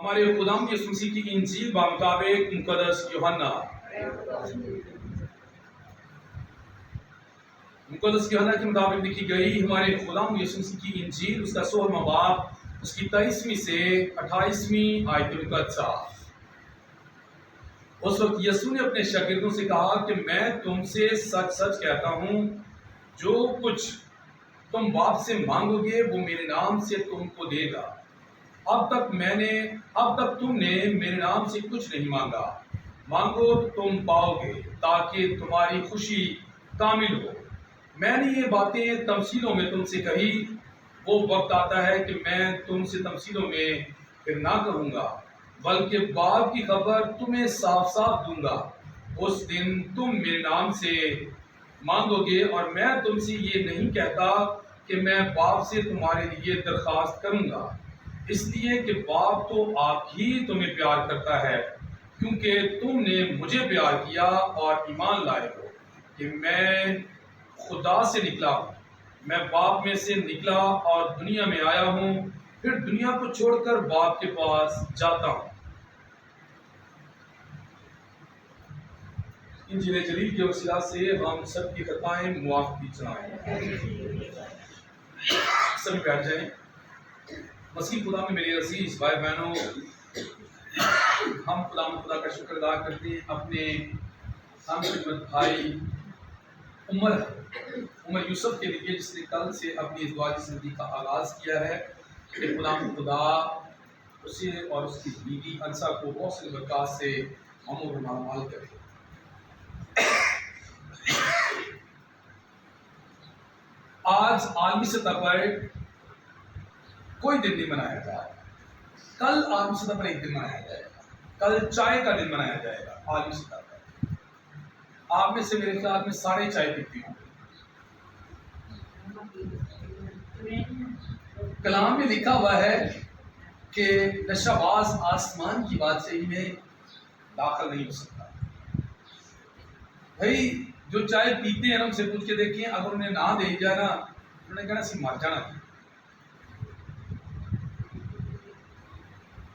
ہمارے خداوند یسوع مسیح کی انجیل بمطابق مقدس یوحنا کے مطابق لکھی گئی ہمارے خداوند یسوع مسیح کی انجیل اس کا 16واں باب اس کی 23ویں سے 28ویں آیت مقدسہ۔ اس وقت یسوع نے اپنے شاگردوں سے کہا کہ میں تم سے سچ سچ کہتا ہوں، جو کچھ تم باپ سے مانگو گے وہ میرے نام سے تم کو دے گا۔ اب تک تم نے میرے نام سے کچھ نہیں مانگا، مانگو تم پاؤ گے تاکہ تمہاری خوشی کامل ہو۔ میں نے یہ باتیں تمثیلوں میں تم سے کہی، وہ وقت آتا ہے کہ میں تم سے تمثیلوں میں پھر نہ کہوں گا، بلکہ باپ کی خبر تمہیں صاف صاف دوں گا۔ اس دن تم میرے نام سے مانگو گے اور میں تم سے یہ نہیں کہتا کہ میں باپ سے تمہارے لیے درخواست کروں گا، اس لیے کہ باپ تو آپ ہی تمہیں پیار کرتا ہے، کیونکہ تم نے مجھے پیار کیا اور ایمان لائے ہو کہ میں خدا سے نکلا ہوں۔ میں باپ میں سے نکلا اور دنیا میں آیا ہوں، پھر دنیا کو چھوڑ کر باپ کے پاس جاتا ہوں۔ انجیل جلیل کے وسیلہ سے ہم سب کی خطائیں معاف کی چاہیں۔ سب بیٹھ جائیں۔ مسیح خدا میں میرے عزیز بھائی بہنوں، ہم خدا کا شکر ادا کرتے ہیں اپنے خدمت بھائی عمر یوسف کے لیے، جس نے کل سے اپنی ازدواجی زندگی کا آغاز کیا ہے، کہ خدا اسے اور اس کی بیوی انسا کو بہت سی برکات سے معمور و مال کرے۔ آج عالمی سطح پر کوئی دن نہیں منایا جا رہا، کل عالمی سطح پر ایک دن منایا جائے گا، کل چائے کا دن منایا جائے گا عالمی سطح پر۔ آپ میں سے میرے خیال میں سارے چائے پیتی ہوں۔ کلام میں لکھا ہوا ہے کہ نشہ باز آسمان کی بادشاہی میں داخل نہیں ہو سکتا۔ بھائی جو چائے پیتے ہیں نا، ان سے پوچھ کے دیکھیں، اگر انہیں نہ دے جائے نا، انہوں نے کہنا سی مر جانا۔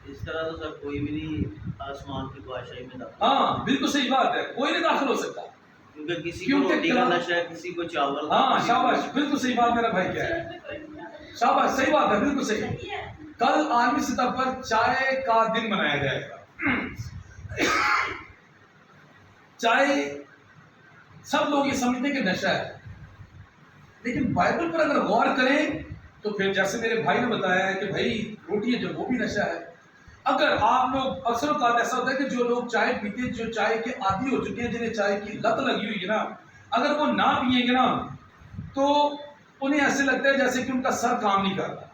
اس طرح تو سب کوئی بھی نہیں آسمان کی بادشاہی میں داخل۔ ہاں بالکل صحیح بات ہے، کوئی نہیں داخل ہو سکتا، کیونکہ کسی کو روٹی کا نشہ ہے، کسی کو چاول۔ ہاں شاباش، بالکل صحیح بات میرا بھائی کہہ رہا ہے، شاباش صحیح بات ہے، بالکل صحیح۔ کل عالمی سطح پر چائے کا دن منایا جائے گا۔ چائے سب لوگ یہ سمجھتے ہیں کہ نشہ ہے، لیکن بائبل پر اگر غور کریں تو پھر جیسے میرے بھائی نے بتایا ہے کہ بھائی روٹی ہے جو وہ بھی نشہ ہے۔ اگر آپ لوگ اکثر اوقات ایسا ہوتا ہے کہ جو لوگ چائے پیتے ہیں، جو چائے کے عادی ہو چکے ہیں، جنہیں چائے کی لت لگی ہوئی ہے نا، اگر وہ نہ پیئیں گے نا تو انہیں ایسے لگتا ہے جیسے کہ ان کا سر کام نہیں کر رہا،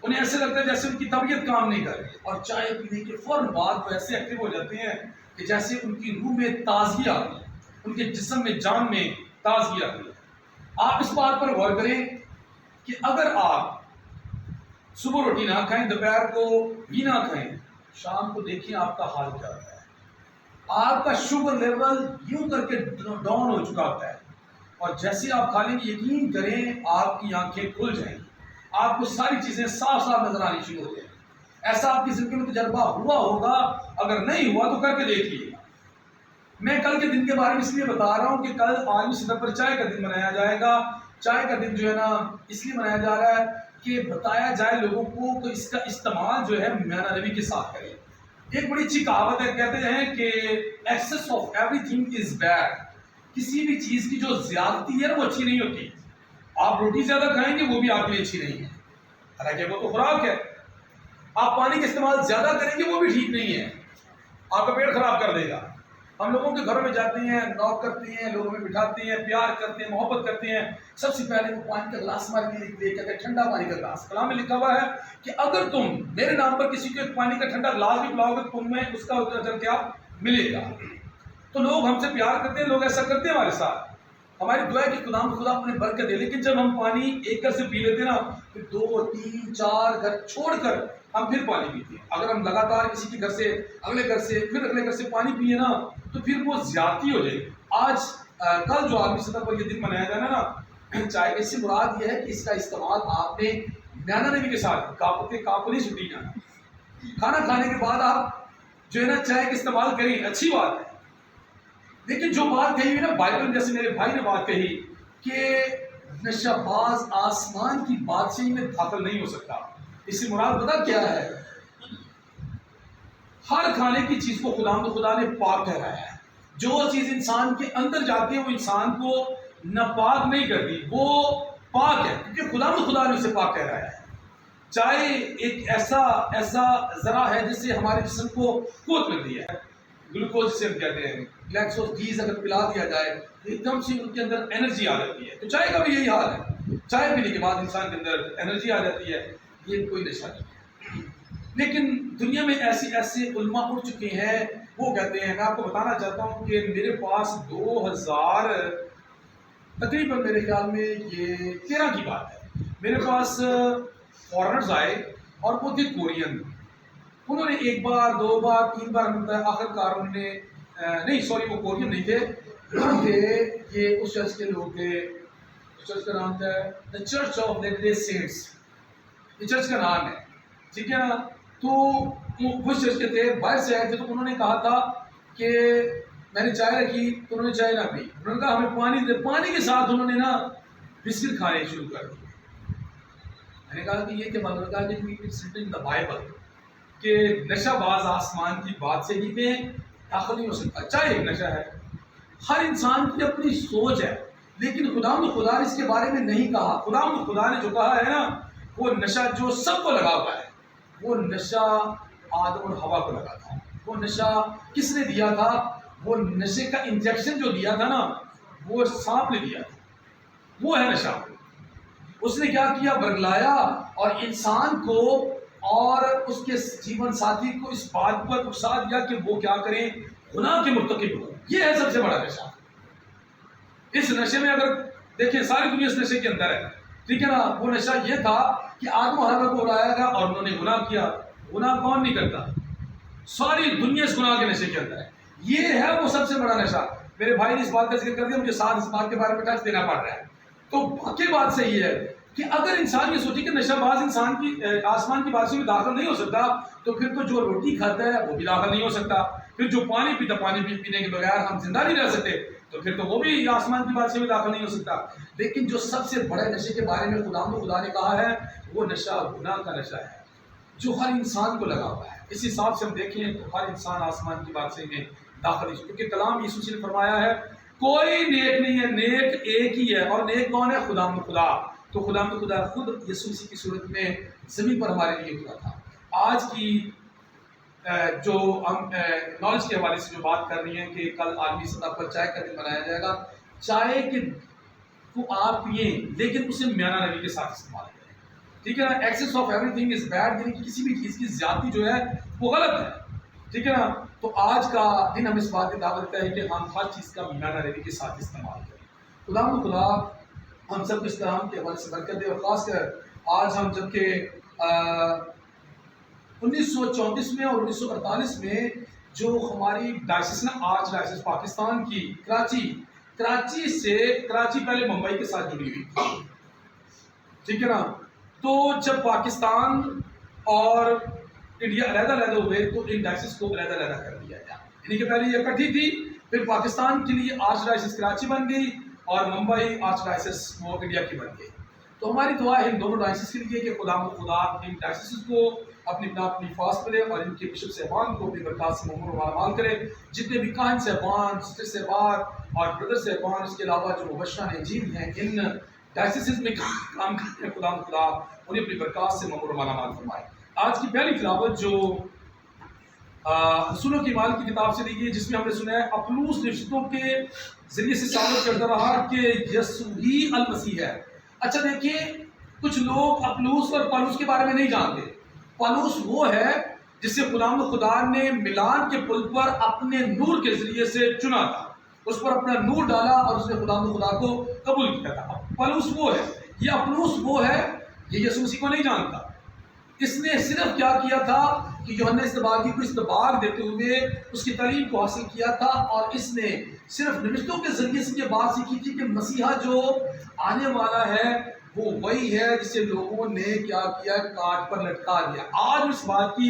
انہیں ایسے لگتا ہے جیسے ان کی طبیعت کام نہیں کر رہی، اور چائے پینے کے فوراً بعد وہ ایسے ایکٹیو ہو جاتے ہیں کہ جیسے ان کی روح میں تازگی آ گئی، ان کے جسم میں جان میں تازگی آ گئی۔ آپ اس بات پر غور کریں کہ اگر آپ صبح روٹی نہ کھائیں، دوپہر کو بھی نہ کھائیں، شام کو دیکھیں آپ کا حال کیا ہوتا ہے۔ آپ کا شوگر لیول یوں کر کے ڈاؤن ہو چکا ہوتا ہے، اور جیسے آپ کھا لیں گے یقین کریں آپ کی آنکھیں کھل جائیں گی، آپ کو ساری چیزیں صاف صاف نظر آنی شروع ہو جائیں گی۔ ایسا آپ کی زندگی میں تجربہ ہوا ہوگا، اگر نہیں ہوا تو کر کے دیکھ لیجیے۔ میں کل کے دن کے بارے میں اس لیے بتا رہا ہوں کہ کل عالمی سطح پر چائے کا دن منایا جائے گا۔ چائے کا دن جو ہے نا اس لیے منایا جا رہا ہے کہ بتایا جائے لوگوں کو کہ اس کا استعمال جو ہے میانہ روی کے ساتھ کریں۔ ایک بڑی اچھی کہاوت ہے، کہتے ہیں کہ excess of everything is bad. کسی بھی چیز کی جو زیادتی ہے نا وہ اچھی نہیں ہوتی۔ آپ روٹی زیادہ کھائیں گے وہ بھی آپ کے لیے اچھی نہیں ہے، حالانکہ وہ تو خوراک ہے۔ آپ پانی کا استعمال زیادہ کریں گے وہ بھی ٹھیک نہیں ہے، آپ کا پیٹ خراب کر دے گا۔ ہم لوگوں کے گھروں میں جاتے ہیں، نوک کرتے ہیں، لوگوں میں بٹھاتے ہیں، پیار کرتے ہیں، محبت کرتے ہیں، سب سے پہلے وہ پانی کا گلاس ہمارے لیے لے کے آتے ہیں، ٹھنڈا پانی کا گلاس۔ کلام میں لکھا ہوا ہے کہ اگر تم میرے نام پر کسی کو ایک پانی کا ٹھنڈا گلاس بھی پلاؤ گے تو تمہیں اس کا اجر کیا ملے گا۔ تو لوگ ہم سے پیار کرتے ہیں، لوگ ایسا کرتے ہیں ہمارے ساتھ، ہماری دعا ہے کہ خدا اپنے برکت دے، لیکن جب ہم پانی ایک گھر سے پی لیتے ہیں نا، پھر 2 3 4 گھر چھوڑ کر ہم پھر پانی پیتے ہیں۔ اگر ہم لگاتار کسی کے گھر سے اگلے گھر سے پھر اگلے گھر سے پانی پیے نا تو پھر وہ زیادتی ہو جائے گی۔ آج کل جو عالمی سطح پر یہ دن منایا جانا نا چائے، اس سے مراد یہ ہے کہ اس کا استعمال آپ نے میانہ روی کے ساتھ، کاپ نہیں سٹی جانا۔ کھانا کھانے کے بعد آپ جو ہے نا چائے کا استعمال کریں، اچھی بات ہے، لیکن جو بات کہی ہوئی نا بائبل میں، جیسے میرے بھائی نے بات کہی کہ نشہ باز آسمان کی بادشاہی میں داخل نہیں ہو سکتا، اس سے مراد پتہ کیا ہے؟ ہر کھانے کی چیز کو خدا نے پاک ٹھہرایا ہے. جو چیز انسان کے اندر جاتی ہے وہ انسان کو ناپاک نہیں کرتی، وہ پاک ہے کیونکہ خدا نے اسے پاک ٹھہرایا ہے. چائے ایک ایسا ذرا ہے جس سے ہمارے جسم کو قوت ملتی ہے، گلوکوز جسے ہم کہتے ہیں، گلیکسوز اگر پلا دیا جائے تو ایک دم سے ان کے اندر انرجی آ جاتی ہے. تو چائے کا بھی یہی حال ہے، چائے پینے کے بعد انسان کے اندر انرجی آ جاتی ہے. یہ کوئی نشہ نہیں ہے. لیکن دنیا میں ایسے علماء اٹھ چکے ہیں، وہ کہتے ہیں، میں آپ کو بتانا چاہتا ہوں کہ میرے پاس 2000 تقریباً میرے خیال میں یہ 13 کی بات ہے، میرے پاس فارنرز آئے اور وہ تھے کورین. انہوں نے ایک بار 2 بار 3 بار آخر کار انہوں نے نہیں سوری وہ کورین نہیں تھے، وہ تھے یہ اس چرچ کے لوگ تھے. اس چرچ کا نام تھا the Church of Latter-day Saints, یہ چرچ کا نام ہے، ٹھیک ہے نا. تو وہ چرچ کے تھے، باہر سے آئے تھے، تو انہوں نے کہا تھا کہ میں نے چائے رکھی تو انہوں نے چائے نہ پی، انہوں نے کہا ہمیں پانی دے. پانی کے ساتھ انہوں نے نا بسکٹ کھانے شروع کر دیے. میں نے کہا کہ یہ کہ مطلب کہا کہ it's written in the Bible کہ نشہ باز آسمان کی بادشاہی میں داخل نہیں ہو سکتا. چائے ایک نشہ ہے، ہر انسان کی اپنی سوچ ہے، لیکن خدا نے اس کے بارے میں نہیں کہا. خدا نے جو کہا ہے نا، وہ نشہ جو سب کو لگا ہوا ہے، وہ نشہ آدم اور حوا کو لگا تھا. وہ نشہ کس نے دیا تھا؟ وہ نشے کا انجیکشن جو دیا تھا نا، وہ سانپ نے دیا تھا، وہ ہے نشہ. اس نے کیا کیا؟ برگلایا اور انسان کو اور اس کے جیون ساتھی کو اس بات پر اکسا دیا کہ وہ کیا کریں؟ گناہ کے مرتکب ہو. یہ ہے سب سے بڑا نشہ. اس نشے میں اگر دیکھیں ساری دنیا اس نشے کے اندر ہے، ٹھیک ہے نا. وہ نشہ یہ تھا کہ آدم و حوا کو اڑایا گیا اور انہوں نے گناہ کیا. گناہ کون نہیں کرتا؟ ساری دنیا اس گناہ کے نشے کے اندر ہے. یہ ہے وہ سب سے بڑا نشہ. میرے بھائی نے اس بات کا ذکر کر دیا، مجھے ساتھ اس بات کے بارے میں ٹچ دینا پڑ رہا ہے. تو واقعی بات صحیح ہے کہ اگر انسان یہ سوچے کہ نشہ باز انسان کی آسمان کی بادشاہی میں داخل نہیں ہو سکتا، تو پھر تو جو روٹی کھاتا ہے وہ بھی داخل نہیں ہو سکتا. پھر جو پانی پیتا، پانی پینے کے بغیر ہم زندہ نہیں رہ سکتے، تو پھر تو وہ بھی آسمان کی بادشاہی میں داخل نہیں ہو سکتا. لیکن جو سب سے بڑے نشے کے بارے میں خدا نے کہا ہے، وہ نشہ گناہ کا نشہ ہے جو ہر انسان کو لگا ہوا ہے. اس حساب سے ہم دیکھیں تو ہر انسان آسمان کی بادشاہی میں داخل نہیں، کیونکہ کلام یسوع نے فرمایا ہے کوئی نیک نہیں ہے، نیک ایک ہی ہے. اور نیک کون ہے؟ خدا. تو خدا خود یسوع مسیح کی صورت میں زمین پر ہمارے لیے اترا تھا. آج کی جو ہم نالج کے حوالے سے جو بات کر رہی ہیں کہ کل عالمی سطح پر چائے کا دن منایا جائے گا. چائے کے کو آپ پئیں لیکن اسے میانہ روی کے ساتھ استعمال کریں، ٹھیک ہے نا. Excess of everything is bad, یعنی کہ کسی بھی چیز کی زیادتی جو ہے وہ غلط ہے، ٹھیک ہے نا. تو آج کا دن ہم اس بات کی دعوت دیتا ہے کہ ہم ہر چیز کا میانہ روی کے ساتھ استعمال کریں. خدا ہم سب اس طرح کے حوالے سے برکت دے. اور خاص کر آج ہم جبکہ 1934 میں اور 1948 میں جو ہماری ڈائسس نا، آرچ ڈائسس پاکستان کی کراچی پہلے ممبئی کے ساتھ جڑی ہوئی تھی، ٹھیک ہے نا. تو جب پاکستان اور انڈیا علیحدہ ہوئے تو ان ڈائسس کو علیحدہ کر دیا گیا، یعنی کہ پہلے یہ اکٹھی تھی، پھر پاکستان کے لیے آرچ ڈائسس کراچی بن گئی اور ممبئی آرچ ڈائسس وہ انڈیا کی بن گئی. تو ہماری دعا ہے ان دونوں ڈائسس کے لیے کہ خدا ان ڈائسس کو اپنی حفاظت کرے اور ان کے بشپ صاحبان کو اپنی برکات سے مال کرے. جتنے بھی کاہن صاحبان، سسٹر صاحبان اور بردر صاحبان، اس کے علاوہ جو مبشران انجیل ہیں ان ڈائسس میں کام کرتے ہیں، خدا انہیں اپنی برکات سے مال فرمائے. آج کی پہلی تلاوت جو رسولوں کی مال کی کتاب سے لی گئی، جس میں ہم نے سنا ہے اپلوس رشتوں کے ذریعے سے ثابت کرتا رہا کہ یسوع ہی المسیح ہے. اچھا دیکھیے، کچھ لوگ اپلوس اور پالوس کے بارے میں نہیں جانتے. پالوس وہ ہے جسے خدا نے ملان کے پل پر اپنے نور کے ذریعے سے چنا تھا، اس پر اپنا نور ڈالا اور اس نے خدا کو قبول کیا تھا. پالوس وہ ہے. یہ اپلوس وہ ہے، یہ یسوع مسیح کو نہیں جانتا. اس نے صرف کیا کیا تھا کہ یوحنا اصطباغی کو اصطباغ دیتے ہوئے اس کی تعلیم کو حاصل کیا تھا، اور اس نے صرف نوشتوں کے ذریعے سے یہ بات سیکھی تھی کہ مسیحا جو آنے والا ہے وہ وہی ہے جسے لوگوں نے کیا کیا؟ کاٹ پر لٹکا دیا. آج اس بات کی